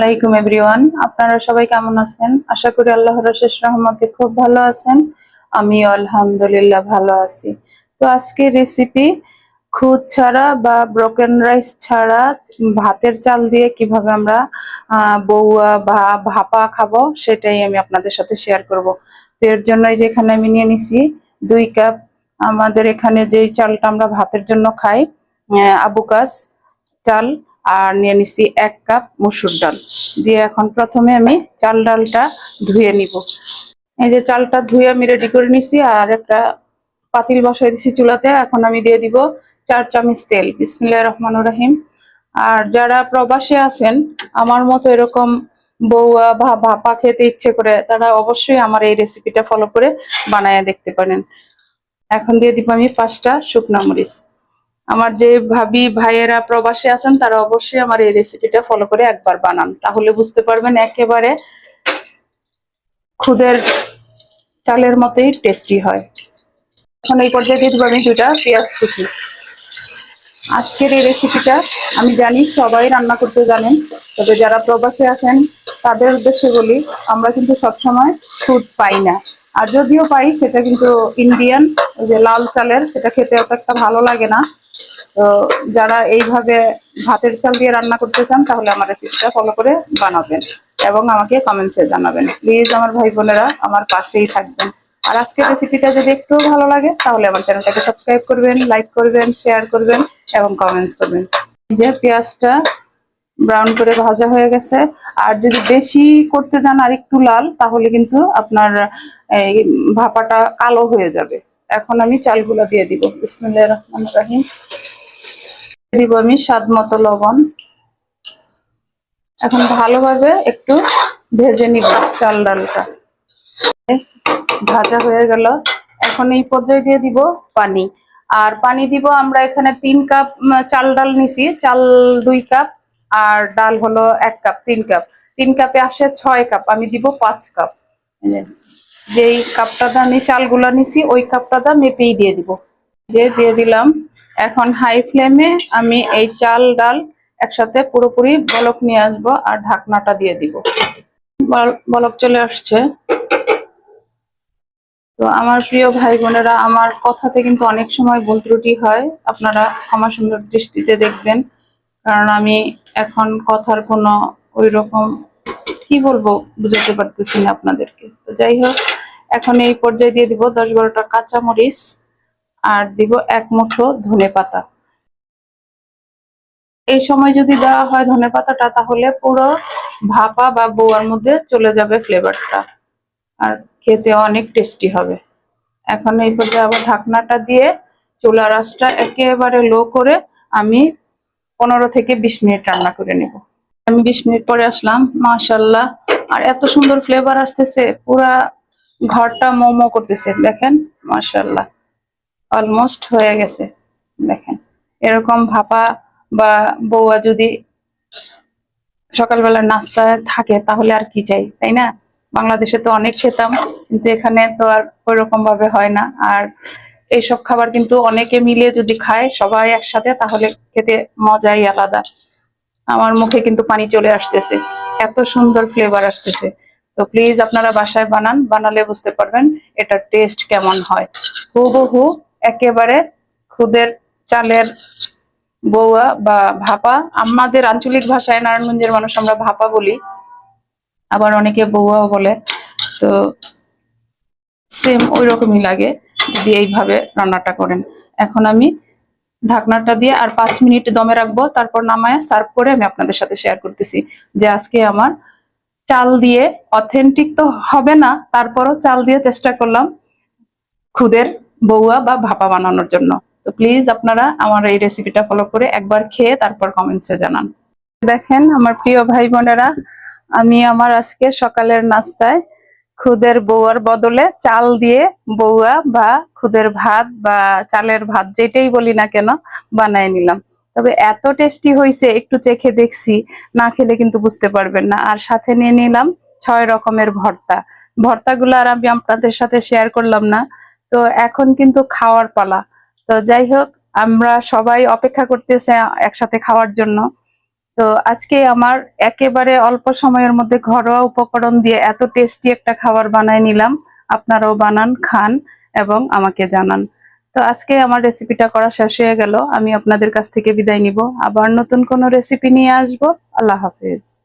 আলাইকুম এভরিওয়ান, আপনারা সবাই কেমন আছেন? আশা করি আল্লাহর অশেষ রহমতে খুব ভালো আছেন। আমিও আলহামদুলিল্লাহ ভালো আছি। তো আজকে রেসিপি খুদ ছাড়া বা ব্রোকেন রাইস ছাড়া ভাতের চাল দিয়ে কিভাবে আমরা বউয়া বা ভাপা খাবো সেটাই আমি আপনাদের সাথে শেয়ার করব। তো এর জন্য এই যে এখানে আমি নিয়ে নিছি 2 কাপ। আমাদের এখানে যে চালটা আমরা ভাতের জন্য খাই, আবুকাস চাল। আর নিয়ে নিচ্ছি 1 কাপ মসুর ডাল দিয়ে এখন প্রথমে আমি চাল ডালটা ধুয়ে নিব। এই যে চালটা ধুয়ে আমি রেডি করে নিছি আর একটা পাতিল বসাই দিছি চুলাতে। এখন আমি দিয়ে দিব 4 চামচ তেল। বিসমিল্লাহির রহমানির রহিম। আর যারা প্রবাসে আছেন, আমার মতো এরকম বউয়া বা ভাপা খেতে ইচ্ছে করে, তারা অবশ্যই আমার এই রেসিপিটা ফলো করে বানায় দেখতে পারেন। এখন দিয়ে দিব আমি 5টা শুকনা মরিচ। আমার যে ভাবি ভাইয়েরা প্রবাসে আছেন তারা অবশ্যই আমার এই রেসিপিটা ফলো করে একবার বানান, তাহলে বুঝতে পারবেন একেবারে খুদের চালের মতোই টেস্টি হয়। এখন এই পর্যায়ে দিয়ে দিব আমি 2টা পেঁয়াজ কুচি। আজকের এই রেসিপিটা আমি জানি সবাই রান্না করতে জানেন, তবে যারা প্রবাসে আছেন তাদের উদ্দেশ্যে বলি, আমরা কিন্তু সবসময় খুদ পাই না। আর যদিও পাই সেটা কিন্তু ইন্ডিয়ান, ওই যে লাল চালের, সেটা খেতে অত একটা ভালো লাগে না। তো যারা এইভাবে ভাতের চাল দিয়ে রান্না করতে চান তাহলে আমার রেসিপিটা ফলো করে বানাবেন এবং আমাকে কমেন্টসে জানাবেন। প্লিজ আমার ভাই বোনেরা আমার পাশেই থাকবেন। আর আজকের রেসিপিটা যদি একটু ভালো লাগে তাহলে আমার চ্যানেলটাকে সাবস্ক্রাইব করবেন, লাইক করবেন, শেয়ার করবেন এবং কমেন্টস করবেন। যে পেঁয়াজটা ব্রাউন করে ভাজা হয়ে গেছে। আর যদি বেশি করতে যান আর একটু লাল, তাহলে কিন্তু আপনার এই ভাপাটা কালো হয়ে যাবে। এখন আমি চালগুলো দিয়ে দিব। বিসমিল্লাহির রহমানির রহিম। দিব আমি স্বাদ মতো লবণ। এখন ভালোভাবে একটু ভেজে নিব চাল ডালটা। ভাজা হয়ে গেল। এখন এই পর্যায়ে দিয়ে দিব পানি। আর পানি দিব আমরা এখানে 3 কাপ চাল ডাল নিছি, চাল 2 কাপ আর ডাল হলো 1 কাপ, 3 কাপ। 3 কাপে আসে 6 কাপ, আমি দিব 5 কাপ। যেই কাপটাতে আমি চালগুলা নিছি ওই কাপটাতে মেপেই দিয়ে দিব। দিয়ে দিলাম। এখন হাই ফ্লেমে আমি এই চাল ডাল একসাথে পুরোপুরি বলক নিয়ে আসবো আর ঢাকনাটা দিয়ে দিব। বলক চলে আসছে। তো আমার প্রিয় ভাই বোনেরা, আমার কথাতে কিন্তু অনেক সময় ভুল ত্রুটি হয়, আপনারা ক্ষমা সুন্দর দৃষ্টিতে দেখবেন। কারণ আমি এখন কথার কোনো ওই রকম কি বলবো বুঝাতে পারতেছি না আপনাদেরকে। তো যাই হোক, এখন এই পর্যায়ে দিয়ে দিব 10-12টা কাঁচা মরিচ আর দিব 1 মুঠো ধনেপাতা। এই সময় যদি দেওয়া হয় ধনেপাতাটা, তাহলে পুরো ভাপা বা বউয়ার মধ্যে চলে যাবে ফ্লেভারটা, আর খেতে অনেক টেস্টি হবে। এখন এই পর্যায়ে আবার ঢাকনাটা দিয়ে চুলার আঁচটা একেবারে লো করে আমি 15 থেকে 20 মিনিট রান্না করে নেব। আমি 20 মিনিট পরে আসলাম, মাশাআল্লাহ, আর এত সুন্দর ফ্লেভার আসতেছে, পুরা ঘরটা মোমো করতেছে। দেখেন, মাশাআল্লাহ, অলমোস্ট হয়ে গেছে। দেখেন, এরকম ভাপা বা বউয়া যদি সকালবেলা নাস্তায় থাকে তাহলে আর কি চাই, তাই না? বাংলাদেশে তো অনেক খেতাম, কিন্তু এখানে তো আর ওইরকম ভাবে হয় না। আর এইসব খাবার কিন্তু অনেকে মিলে যদি খায় সবাই একসাথে, তাহলে খেতে মজাই আলাদা। আমার মুখে কিন্তু পানি চলে আসতেছে, এত সুন্দর ফ্লেভার আসতেছে। তো প্লিজ আপনারা বাসায় বানান, বানালে বুঝতে পারবেন এটার টেস্ট কেমন হয়। হুবহু একেবারে খুদের চালের বউয়া বা ভাপা। আমাদের আঞ্চলিক ভাষায় নারায়ণগঞ্জের মানুষ আমরা ভাপা বলি, আবার অনেকে বউয়াও বলে। তো সেম ওই রকমই লাগে যদি এইভাবে রান্নাটা করেন। এখন আমি ঢাকনাটা দিয়ে আর 5 মিনিট দমে রাখবো, তারপর নামায় সার্ভ করে আমি আপনাদের সাথে শেয়ার করতেছি যে আজকে আমার চাল দিয়ে, অথেন্টিক তো হবে না, তারপরও চাল দিয়ে চেষ্টা করলাম খুদের বউয়া বা ভাপা বানানোর জন্য। তো প্লিজ আপনারা আমার এই রেসিপিটা ফলো করে একবার খেয়ে তারপর কমেন্টসে জানান। দেখেন আমার প্রিয় ভাই বোনেরা, আমি আমার আজকে সকালের নাস্তায় খুদের বউয়ার বদলে চাল দিয়ে বউয়া বা খুদের ভাত বা চালের ভাত, যেটাই বলি না কেন, বানায় নিলাম। তবে এত টেস্টি হয়েছে, একটু চেখে দেখছি, না খেলে কিন্তু বুঝতে পারবেন না। আর সাথে নিয়ে নিলাম 6 রকমের ভর্তা। ভর্তাগুলো আর আমি আপনাদের সাথে শেয়ার করলাম না। তো এখন কিন্তু খাওয়ার পালা। তো যাই হোক, আমরা সবাই অপেক্ষা করতেছে একসাথে খাওয়ার জন্য। তো আজকে আমার একেবারে অল্প সময়ের মধ্যে ঘরোয়া উপকরণ দিয়ে এত টেস্টি একটা খাবার বানায় নিলাম। আপনারাও বানান, খান এবং আমাকে জানান। তো আজকে আমার রেসিপিটা করা শেষ হয়ে গেল। আমি আপনাদের কাছ থেকে বিদায় নিব। আবার নতুন কোনো রেসিপি নিয়ে আসবো। আল্লাহ হাফেজ।